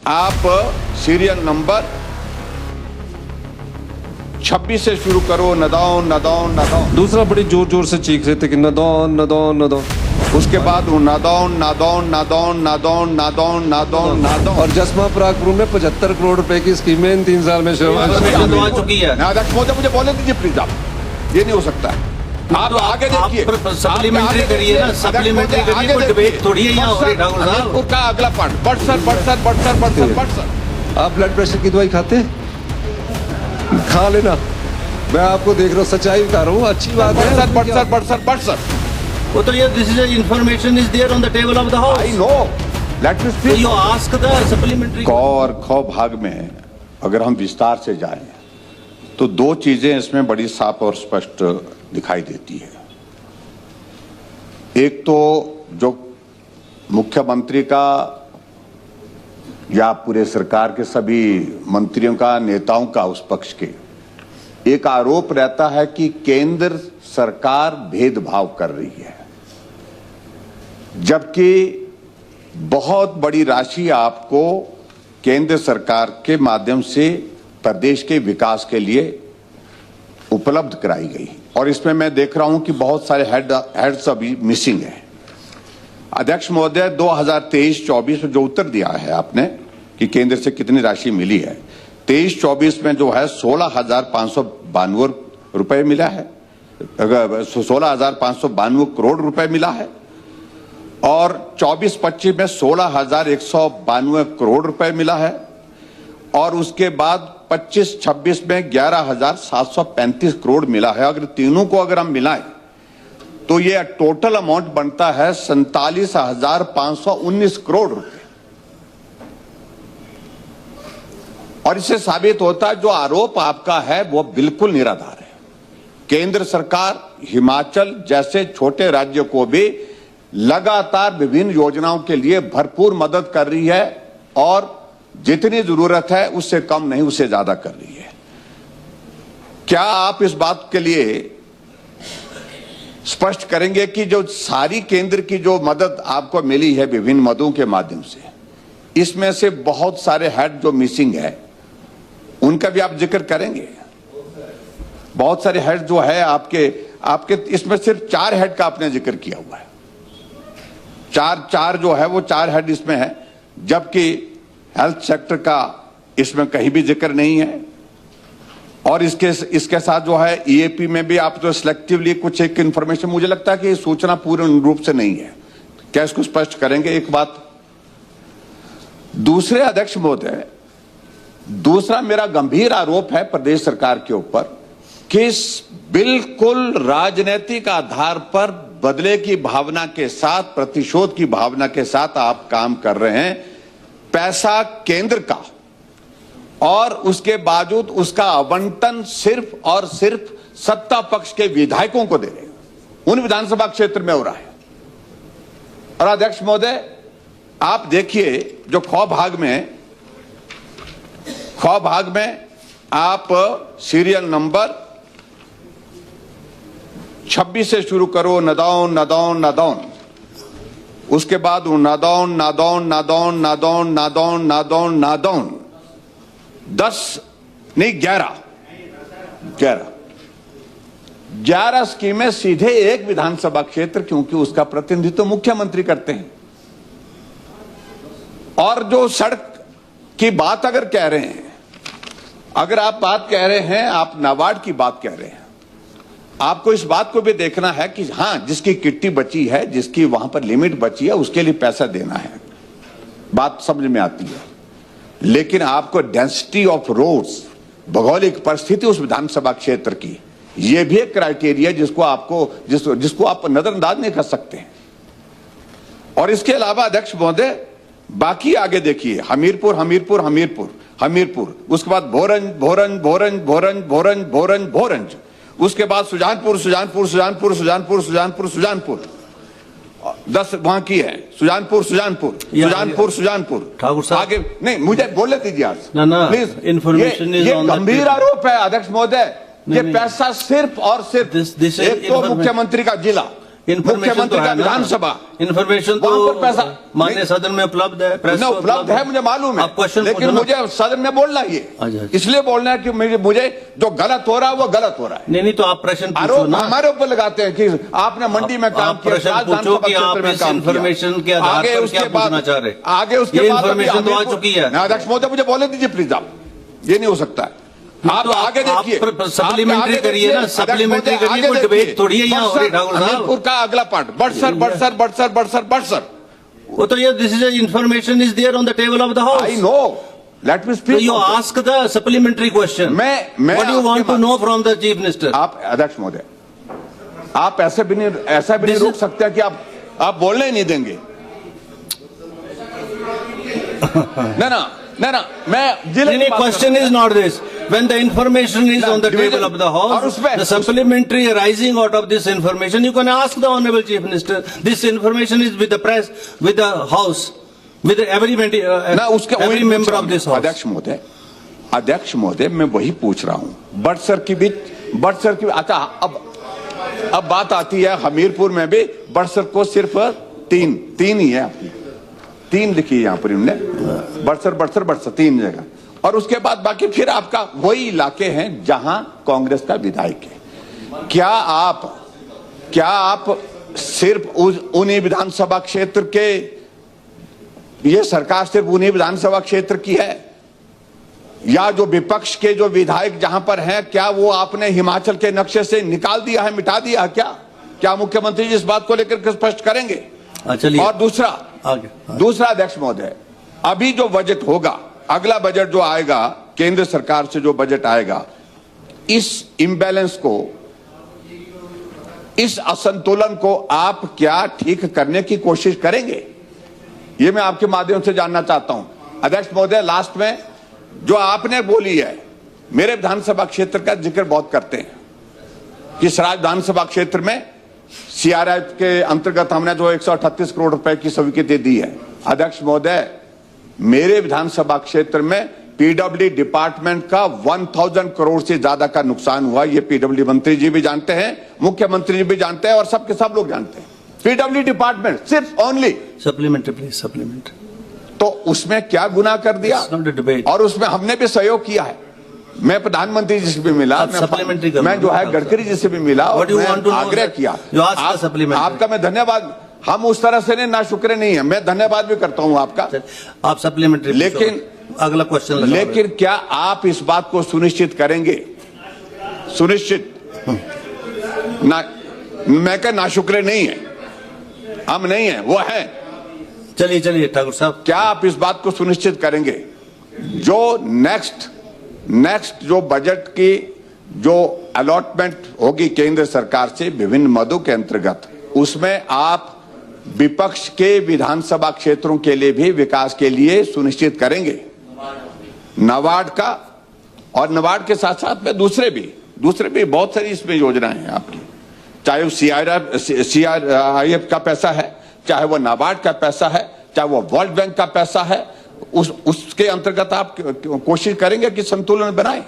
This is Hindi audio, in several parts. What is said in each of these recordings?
आप सीरियल नंबर 26 से शुरू करो। नदाउन नदाउन नदाउन। दूसरा बड़ी जोर जोर से चीख रहे थे कि नदाउन नदाउन नदाउन। उसके बाद नादौन नादौन नादौन नादौन नादौन नादौन नादौन। और जसमा परागपुर में 75 करोड़ रुपए की स्कीमें इन 3 साल में शुरू आ चुकी है। अध्यक्ष महोदय मुझे बोलने दीजिए प्लीज। आप ये नहीं हो सकता है। आप आगे देखिए, सप्लीमेंट्री करिए ना, सप्लीमेंट्री करिए, कोई डिबेट थोड़ी है यहाँ हो रही ठाकुर साहब। उसका अगला पार्ट बढ़ सर। आप ब्लड प्रेशर की दवाई खाते हैं? खा लेना। मैं आपको देख रहा हूँ, सच्चाई बता रहा हूँ। अच्छी बात है। बढ़ सर। वो तो ये this is information is there on the table of the house. I know, let me So speak. you ask the supplementary। क और ख भाग में अगर हम विस्तार से जाएं तो दो चीजें इसमें बड़ी साफ और स्पष्ट दिखाई देती है। एक तो जो मुख्यमंत्री का या पूरे सरकार के सभी मंत्रियों का, नेताओं का, उस पक्ष के एक आरोप रहता है कि केंद्र सरकार भेदभाव कर रही है, जबकि बहुत बड़ी राशि आपको केंद्र सरकार के माध्यम से प्रदेश के विकास के लिए उपलब्ध कराई गई। और इसमें मैं देख रहा हूं कि बहुत सारे हेड्स अभी मिसिंग है। अध्यक्ष महोदय, 2023-24 में जो उत्तर दिया है आपने कि केंद्र से कितनी राशि मिली है, 23-24 में जो है 16,592 रुपए मिला है, 16,592 करोड़ रुपए मिला है। और 24-25 में 16,192 करोड़ रुपए मिला है। और उसके बाद 25-26 में 11,735 करोड़ मिला है। अगर तीनों को अगर हम मिलाएं तो ये टोटल अमाउंट बनता है 47,519 करोड़ रुपए। और इससे साबित होता है जो आरोप आपका है वो बिल्कुल निराधार है। केंद्र सरकार हिमाचल जैसे छोटे राज्य को भी लगातार विभिन्न योजनाओं के लिए भरपूर मदद कर रही है और जितनी जरूरत है उससे कम नहीं, उससे ज्यादा कर रही है। क्या आप इस बात के लिए स्पष्ट करेंगे कि जो सारी केंद्र की जो मदद आपको मिली है विभिन्न मदों के माध्यम से, इसमें से बहुत सारे हेड जो मिसिंग है उनका भी आप जिक्र करेंगे? बहुत सारे हेड जो है आपके इसमें सिर्फ 4 हेड का आपने जिक्र किया हुआ है। चार जो है वो 4 हेड इसमें है, जबकि हेल्थ सेक्टर का इसमें कहीं भी जिक्र नहीं है। और इसके साथ जो है ईएपी में भी आप जो सिलेक्टिवली कुछ एक इंफॉर्मेशन, मुझे लगता है कि सूचना पूर्ण रूप से नहीं है। क्या इसको स्पष्ट करेंगे? एक बात। दूसरे अध्यक्ष महोदय, दूसरा मेरा गंभीर आरोप है प्रदेश सरकार के ऊपर कि बिल्कुल राजनीतिक आधार पर बदले की भावना के साथ, प्रतिशोध की भावना के साथ आप काम कर रहे हैं। पैसा केंद्र का और उसके बावजूद उसका आवंटन सिर्फ और सिर्फ सत्ता पक्ष के विधायकों को दे रहे हैं, उन विधानसभा क्षेत्र में हो रहा है। और अध्यक्ष महोदय, आप देखिए जो ख भाग में आप सीरियल नंबर 26 से शुरू करो। नदाउन नदाउन नादौन। उसके बाद नादौन नादौन नादौन नादौन नादौन नादौन नादौन 10 नहीं 11 स्कीमें सीधे एक विधानसभा क्षेत्र, क्योंकि उसका प्रतिनिधित्व मुख्यमंत्री करते हैं। और जो सड़क की बात अगर कह रहे हैं, अगर आप बात कह रहे हैं, आप नाबार्ड की बात कह रहे हैं, आपको इस बात को भी देखना है कि हां, जिसकी किट्टी बची है, जिसकी वहां पर लिमिट बची है, उसके लिए पैसा देना है। बात समझ में आती है। लेकिन आपको डेंसिटी ऑफ रोड्स, भौगोलिक परिस्थिति उस विधानसभा क्षेत्र की, यह भी एक क्राइटेरिया जिसको आप नजरअंदाज नहीं कर सकते हैं। और इसके अलावा अध्यक्ष महोदय, बाकी आगे देखिए, हमीरपुर हमीरपुर हमीरपुर हमीरपुर, उसके बाद भोरंज भोरंज भोरंज भोरंज भोरंज भोरंज भोरंज, उसके बाद सुजानपुर सुजानपुर सुजानपुर सुजानपुर सुजानपुर सुजानपुर 10 वहां की है। सुजानपुर सुजानपुर सुजानपुर सुजानपुर ठाकुर साहब आगे नहीं, मुझे बोलने दीजिए आज प्लीज। इन्फॉर्मेशन ये गंभीर आरोप है अध्यक्ष महोदय। ये पैसा सिर्फ और सिर्फ एक तो मुख्यमंत्री का जिला, इन्फॉर्मेशन तो है, विधानसभा इन्फॉर्मेशन वहां पर पैसा तो मान्य सदन में उपलब्ध है, प्रेस न में उपलब्ध है, मुझे मालूम है, आप क्वेश्चन लेकिन मुझे सदन में बोलना ही अच्छा। है, इसलिए बोलना है कि मुझे जो गलत हो रहा है वो गलत हो रहा है। नहीं तो आप प्रश्न पूछो आरोप ना, हमारे ऊपर लगाते हैं कि आपने मंडी में काम किया, प्रश्न पूछो कि आप इस इन्फॉर्मेशन के आधार पर क्या पूछना चाह रहे हैं। आगे उसके बाद इन्फॉर्मेशन तो आ चुकी है। अध्यक्ष महोदय मुझे बोलने दीजिए प्लीज, आप ये नहीं हो सकता है। आप तो आगे देखिए, सप्लीमेंट्री करिए ना, सप्लीमेंट्री करिए, कोई डिबेट थोड़ी है यहाँ ठाकुर साहब। हमीरपुर का अगला पार्ट बड़सर वो तो ये this is information is there on the table of the house. I know, let me speak. You ask the supplementary question. मैं what do you want to know from the chief minister? आप अध्यक्ष महोदय, आप ऐसा भी नहीं रोक सकते कि आप बोलने ही नहीं देंगे। ना मैं जिले question is not this. When the information is on the table of the house, the supplementary arising out of this information, you can ask the honorable chief minister. This information is with the press, with the house, with every member of this house. अध्यक्ष महोदय, मैं वही पूछ रहा हूँ। बड़सर की अच्छा, अब बात आती है हमीरपुर में भी बड़सर को सिर्फ तीन ही है, आपकी 3 लिखी है यहाँ पर इन्होंने, बड़सर 3 जगह, और उसके बाद बाकी फिर आपका वही इलाके हैं जहां कांग्रेस का विधायक है। क्या आप सिर्फ उन्हीं विधानसभा क्षेत्र के, ये सरकार सिर्फ उन्हीं विधानसभा क्षेत्र की है, या जो विपक्ष के जो विधायक जहां पर हैं, क्या वो आपने हिमाचल के नक्शे से निकाल दिया है, मिटा दिया है? क्या मुख्यमंत्री जी इस बात को लेकर स्पष्ट करेंगे? और दूसरा अध्यक्ष महोदय, अभी जो बजट होगा, अगला बजट जो आएगा केंद्र सरकार से, जो बजट आएगा, इस इंबैलेंस को, इस असंतुलन को आप क्या ठीक करने की कोशिश करेंगे? ये मैं आपके माध्यम से जानना चाहता हूं। अध्यक्ष महोदय, लास्ट में जो आपने बोली है, मेरे विधानसभा क्षेत्र का जिक्र बहुत करते हैं कि सराज विधानसभा क्षेत्र में सीआरएफ के अंतर्गत हमने जो 138 करोड़ रुपए की स्वीकृति दी है। अध्यक्ष महोदय, मेरे विधानसभा क्षेत्र में पीडब्ल्यू डिपार्टमेंट का 1000 करोड़ से ज्यादा का नुकसान हुआ। ये पीडब्ल्यू मंत्री जी भी जानते हैं, मुख्यमंत्री जी भी जानते हैं, और सबके सब लोग जानते हैं। पीडब्ल्यू डिपार्टमेंट सिर्फ ओनली सप्लीमेंट्री, प्लीज सप्लीमेंट्री। तो उसमें क्या गुनाह कर दिया? और उसमें हमने भी सहयोग किया है। मैं प्रधानमंत्री जी से भी मिला, मैं जो है गडकरी जी से भी मिला, और मैं आग्रह किया। आपका मैं धन्यवाद, हम उस तरह से ना शुक्र नहीं है, मैं धन्यवाद भी करता हूं आपका। आप सप्लीमेंट्री, लेकिन अगला क्वेश्चन, लेकिन क्या आप इस बात को सुनिश्चित करेंगे? ना, मैं क्या नाशुक्र नहीं है, हम नहीं है, वो है। चलिए ठाकुर साहब, क्या आप इस बात को सुनिश्चित करेंगे जो नेक्स्ट जो बजट की जो अलॉटमेंट होगी केंद्र सरकार से विभिन्न मदों के अंतर्गत, उसमें आप विपक्ष के विधानसभा क्षेत्रों के लिए भी विकास के लिए सुनिश्चित करेंगे? नाबार्ड का, और नाबार्ड के साथ साथ में दूसरे भी बहुत सारी इसमें योजनाएं हैं आपकी, चाहे वो सीआरआईएफ का पैसा है, चाहे वो नाबार्ड का पैसा है, चाहे वो वर्ल्ड बैंक का पैसा है, उसके अंतर्गत आप कोशिश करेंगे कि संतुलन बनाएं?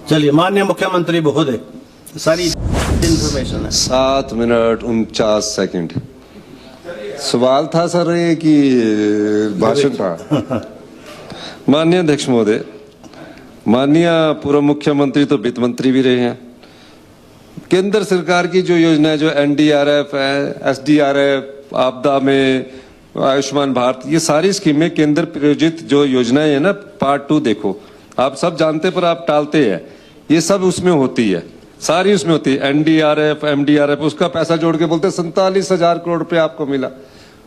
चलिए, माननीय मुख्यमंत्री महोदय, सारी इंफॉर्मेशन है। 7 मिनट 49 सेकंड। सवाल था सर ये कि भाषण था? माननीय अध्यक्ष महोदय, माननीय पूर्व मुख्यमंत्री तो वित्त मंत्री भी रहे हैं। केंद्र सरकार की जो योजना है, जो एनडीआरएफ है, एसडीआरएफ, आपदा में आयुष्मान भारत, ये सारी स्कीमें केंद्र प्रायोजित जो योजनाएं है ना, पार्ट 2 देखो, आप सब जानते पर आप टालते हैं, ये सब उसमें होती है, सारी उसमें होती है। एनडीआरएफ, एमडीआरएफ, उसका पैसा जोड़ के बोलते 47,000 करोड़ रुपए आपको मिला।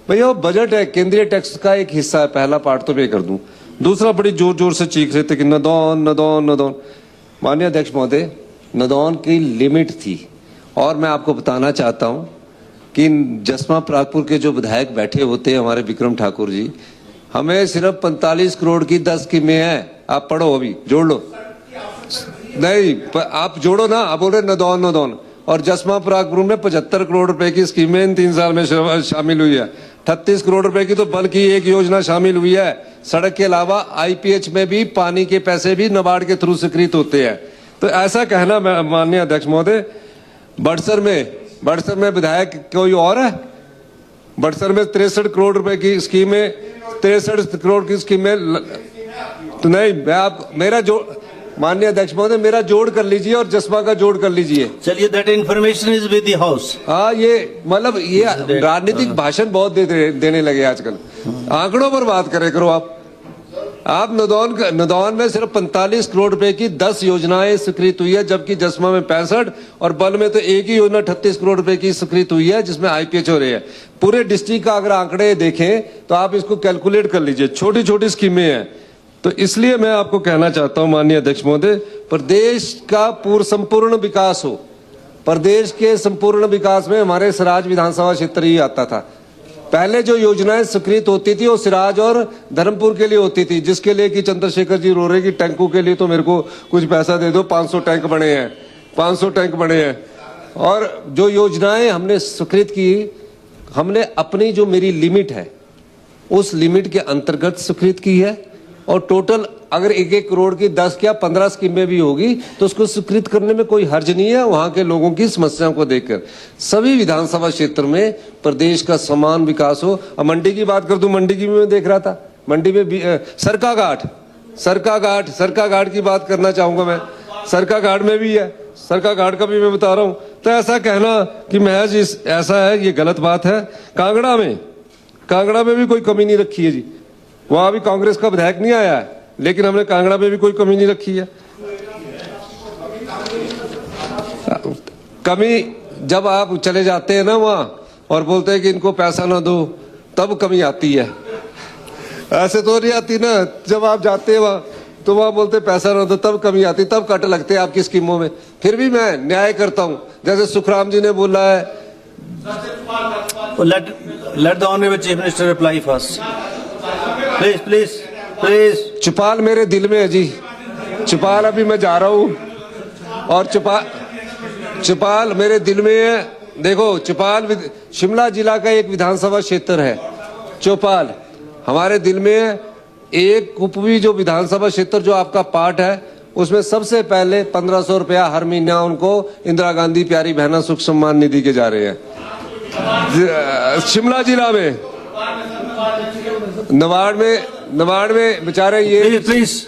भैया वो बजट है, केंद्रीय टैक्स का एक हिस्सा है। पहला पार्ट तो मैं कर दूं, दूसरा बड़ी जोर जोर से चीख रहे थे कि नदौन। माननीय अध्यक्ष महोदय, नदौन की लिमिट थी, और मैं आपको बताना चाहता हूं कि जसमा प्रागपुर के जो विधायक बैठे होते हैं हमारे विक्रम ठाकुर जी, हमें सिर्फ 45 करोड़ की 10 स्कीमें हैं। आप पढ़ो, अभी जोड़ लो, नहीं आप जोड़ो ना, आप बोल रहे नदौन, और जसमा प्रागपुर में 75 करोड़ रुपए की स्कीमें इन 3 साल में शामिल हुई है। 38 करोड़ रुपए की तो बल्कि एक योजना शामिल हुई है। सड़क के अलावा आईपीएच में भी पानी के पैसे भी नाबार्ड के थ्रू स्वीकृत होते हैं। तो ऐसा कहना, माननीय अध्यक्ष महोदय, बड़सर में बड़सर में विधायक कोई और है? बड़सर में 63 करोड़ रुपए की स्कीम है, 63 करोड़ की स्कीम है। तो नहीं, मैं आप मेरा जो माननीय अध्यक्ष महोदय मेरा जोड़ कर लीजिए और जसमा का जोड़ कर लीजिए। चलिए, that information is with the house. हाँ, ये मतलब ये राजनीतिक भाषण बहुत देने लगे आजकल। आंकड़ों पर बात करे करो आप नदौन में सिर्फ 45 करोड़ रुपए की 10 योजनाएं स्वीकृत हुई है, जबकि जसमा में 65 और बल में तो एक ही योजना 38 करोड़ रुपए की स्वीकृत हुई है, जिसमें आईपीएच हो रही है। पूरे डिस्ट्रिक्ट का अगर आंकड़े देखें तो आप इसको कैलकुलेट कर लीजिए, छोटी छोटी स्कीमें हैं। तो इसलिए मैं आपको कहना चाहता हूं माननीय अध्यक्ष महोदय, प्रदेश का संपूर्ण विकास हो। प्रदेश के संपूर्ण विकास में हमारे सिराज विधानसभा क्षेत्र ही आता था। पहले जो योजनाएं स्वीकृत होती थी वो सिराज और धर्मपुर के लिए होती थी, जिसके लिए कि चंद्रशेखर जी रो रहे कि टैंकों के लिए तो मेरे को कुछ पैसा दे दो, 500 टैंक बने हैं, 500 टैंक बने हैं। और जो योजनाएं हमने स्वीकृत की, हमने अपनी जो मेरी लिमिट है उस लिमिट के अंतर्गत स्वीकृत की है। और टोटल अगर 1-1 करोड़ की 10 या 15 स्कीमें भी होगी तो उसको स्वीकृत करने में कोई हर्ज नहीं है। वहां के लोगों की समस्याओं को देखकर सभी विधानसभा क्षेत्र में प्रदेश का समान विकास हो। अब मंडी की बात कर दूं, मंडी की भी मैं देख रहा था, मंडी में सरका घाट की बात करना चाहूंगा मैं। सरका घाट में भी है, सरका घाट का भी मैं बता रहा हूं। तो ऐसा कहना कि महज ऐसा है, ये गलत बात है। कांगड़ा में भी कोई कमी नहीं रखी है जी, वहां भी कांग्रेस का विधायक नहीं आया है, लेकिन हमने कांगड़ा में भी कोई कमी नहीं रखी है। कमी जब आप चले जाते हैं ना वहां और बोलते हैं कि इनको पैसा ना दो, तब कमी आती है। ऐसे तो नहीं आती ना, जब आप जाते हैं वहां तो वहां बोलते पैसा ना दो, तब कमी आती, तब कट लगते हैं आपकी स्कीमों में। फिर भी मैं न्याय करता हूं, जैसे सुखराम जी ने बोला है। Let the honorable chief minister reply first. Please. चौपाल मेरे दिल में है जी। चौपाल अभी मैं जा रहा हूं और चौपाल मेरे दिल में है। देखो, चौपाल शिमला जिला का एक विधानसभा क्षेत्र है। चौपाल हमारे दिल में है। एक उपवी जो विधानसभा क्षेत्र जो आपका पार्ट है, उसमें सबसे पहले 1500 रुपया हर महीना उनको इंदिरा गांधी प्यारी बहना सुख सम्मान निधि के जा रहे हैं। शिमला जिला में नवाड़ में बेचारे ये प्लीज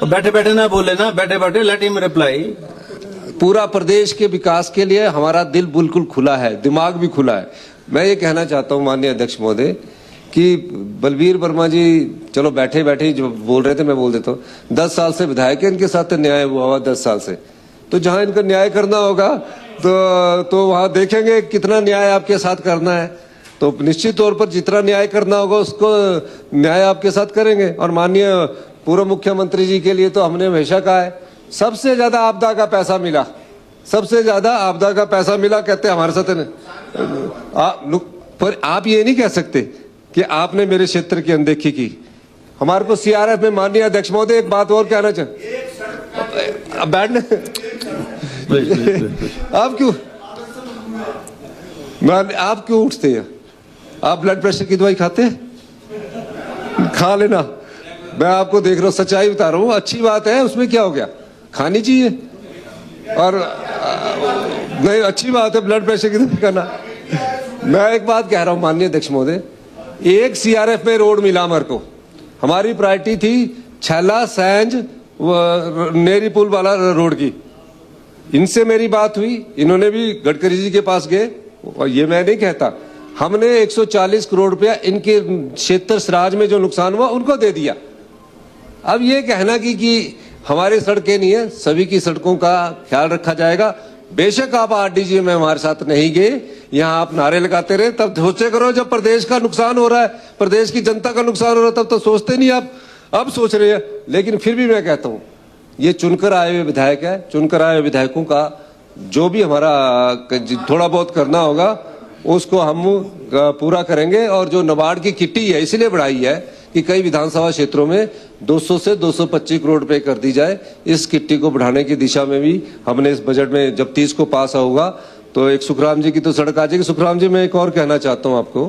बैठे ना बोले ना, बैठे लेट हिम रिप्लाई। पूरा प्रदेश के विकास के लिए हमारा दिल बिल्कुल खुला है, दिमाग भी खुला है। मैं ये कहना चाहता हूं माननीय अध्यक्ष महोदय कि बलवीर वर्मा जी चलो बैठे जो बोल रहे थे मैं बोल देता हूं। 10 साल से विधायक है, इनके साथ न्याय हुआ 10 साल से। तो जहां इनका न्याय करना होगा तो वहां देखेंगे कितना न्याय आपके साथ करना है। तो निश्चित तौर पर जितना न्याय करना होगा उसको न्याय आपके साथ करेंगे। और माननीय पूर्व मुख्यमंत्री जी के लिए तो हमने हमेशा कहा है, सबसे ज्यादा आपदा का पैसा मिला, सबसे ज्यादा आपदा का पैसा मिला, कहते हमारे साथ पर आप ये नहीं कह सकते कि आपने मेरे क्षेत्र की अनदेखी की। हमारे को सीआरएफ में माननीय अध्यक्ष महोदय एक बात और कहना चाहते, बैठने आप क्यों उठते हैं? आप ब्लड प्रेशर की दवाई खाते हैं? खा लेना, मैं आपको देख रहा हूं, सच्चाई बता रहा हूं। अच्छी बात है, उसमें क्या हो गया, खानी चाहिए। और नहीं, अच्छी बात है ब्लड प्रेशर की दवाई खाना। मैं एक बात कह रहा हूं माननीय अध्यक्ष महोदय, एक सीआरएफ में रोड मिला हमारे को। हमारी प्रायोरिटी थी छैला सैंज नेरी पुल वाला रोड की। इनसे मेरी बात हुई, इन्होंने भी गडकरी जी के पास गए, और ये मैं नहीं कहता, हमने 140 करोड़ रुपया इनके क्षेत्र सिराज में जो नुकसान हुआ उनको दे दिया। अब ये कहना कि हमारी सड़कें नहीं है, सभी की सड़कों का ख्याल रखा जाएगा। बेशक आप आरडीजी में हमारे साथ नहीं गए, यहाँ आप नारे लगाते रहे, तब सोचे करो जब प्रदेश का नुकसान हो रहा है, प्रदेश की जनता का नुकसान हो रहा है, तब तो सोचते नहीं आप, अब सोच रहे हैं। लेकिन फिर भी मैं कहता हूँ, ये चुनकर आए हुए विधायक है, चुनकर आए हुए विधायकों का जो भी हमारा थोड़ा बहुत करना होगा उसको हम पूरा करेंगे। और जो नाबार्ड की किट्टी है इसलिए बढ़ाई है कि कई विधानसभा क्षेत्रों में 200 से 225 करोड़ रुपए कर दी जाए। इस किट्टी को बढ़ाने की दिशा में भी हमने इस बजट में, जब 30 को पास होगा तो एक सुखराम जी की तो सड़क आ जाएगी। सुखराम जी, मैं एक और कहना चाहता हूँ आपको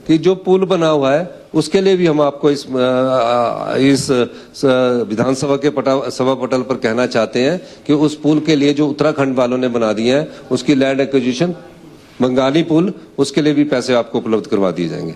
कि जो पुल बना हुआ है उसके लिए भी हम आपको इस विधानसभा के सभा पटल पर कहना चाहते हैं कि उस पुल के लिए जो उत्तराखंड वालों ने बना दिए हैं उसकी लैंड एक्विजिशन बंगाली पुल, उसके लिए भी पैसे आपको उपलब्ध करवा दिए जाएंगे।